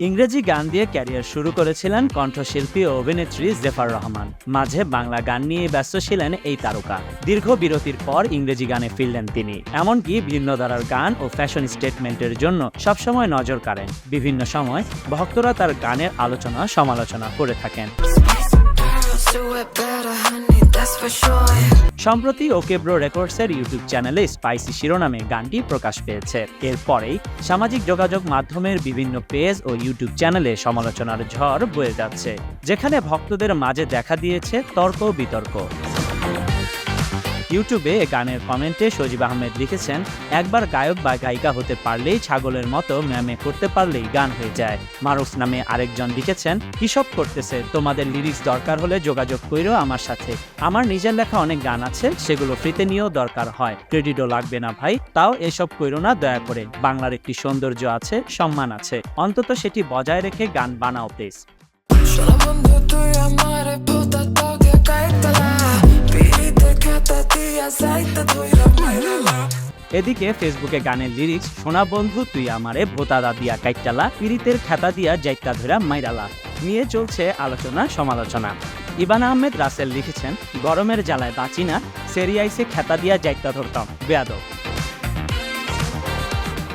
ইংরেজি গান দিয়ে ক্যারিয়ার শুরু করেছিলেন কণ্ঠশিল্পী ও অভিনেত্রী জেফার রহমান। মাঝে বাংলা গান নিয়ে ব্যস্ত ছিলেন এই তারকা। দীর্ঘ বিরতির পর ইংরেজি গানে ফিরলেন তিনি। এমনকি ভিন্ন ধারার গান ও ফ্যাশন স্টেটমেন্টের জন্য সবসময় নজর কাড়েন। বিভিন্ন সময় ভক্তরা তার গানের আলোচনা সমালোচনা করে থাকেন। সম্প্রতি ওকে ব্রো রেকর্ডসের ইউটিউব চ্যানেলে স্পাইসি শিরোনামে গানটি প্রকাশ পেয়েছে। এরপরেই সামাজিক যোগাযোগ মাধ্যমের বিভিন্ন পেজ ও ইউটিউব চ্যানেলে সমালোচনার ঝড় বয়ে যাচ্ছে, যেখানে ভক্তদের মাঝে দেখা দিয়েছে তর্ক বিতর্ক। ইউটিউবে গানের কমেন্টে সজীব আহমেদ লিখেছেন, একবার গায়ক বা গায়িকা হতে পারলেই ছাগলের মতো ম্যামে করতে পারলেই গান হয়ে যায়। মারুফ নামে আরেকজন লিখেছেন, কিসব করতেছে, তোমাদের লিরিক্স দরকার হলে যোগাযোগ কইরো আমার সাথে। আমার নিজের লেখা অনেক গান আছে, সেগুলো ফ্রিতে নিয়েও দরকার হয়, ক্রেডিটও লাগবে না ভাই, তাও এসব কইরো না দয়া করে। বাংলার একটি সৌন্দর্য আছে, সম্মান আছে, অন্তত সেটি বজায় রেখে গান বানাও প্লিজ। এদিকে ফেসবুকে গানের লিরিক্স শোনা বন্ধু তুই আমারে ভোতাদা দিয়া কাইটালা পীড়িতের খাতা দিয়া যাইতা ধরা মাইরালা নিয়ে চলছে আলোচনা সমালোচনা। ইবান আহমেদ রাসেল লিখেছেন, গরমের জ্বালায় বাঁচি না, সেরিয়াইসে খাতা দিয়া যাইতা ধরতাম বেয়াদব।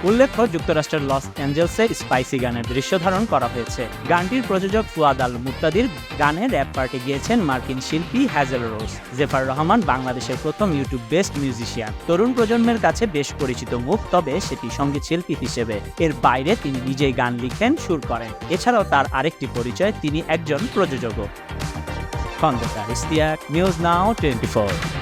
উল্লেখ্য, যুক্তরাষ্ট্রের লস অ্যাঞ্জেলসে স্পাইসি গানের দৃশ্য ধারণ করা হয়েছে। গানটির প্রযোজক ফুয়াদ আল মুক্তাদির, গানে র্যাপ পার্টে গিয়েছেন মার্কিন শিল্পী হ্যাজেল রোজ। জেফার রহমান বাংলাদেশের প্রথম ইউটিউব বেস্ট মিউজিশিয়ান। তরুণ প্রজন্মের কাছে বেশ পরিচিত মুখ, তবে সেটি সঙ্গীত শিল্পী হিসেবে। এর বাইরে তিনি নিজেই গান লিখেন, সুর করেন। এছাড়াও তার আরেকটি পরিচয়, তিনি একজন প্রযোজকও। Khandaker Ishtiaq, news now 24।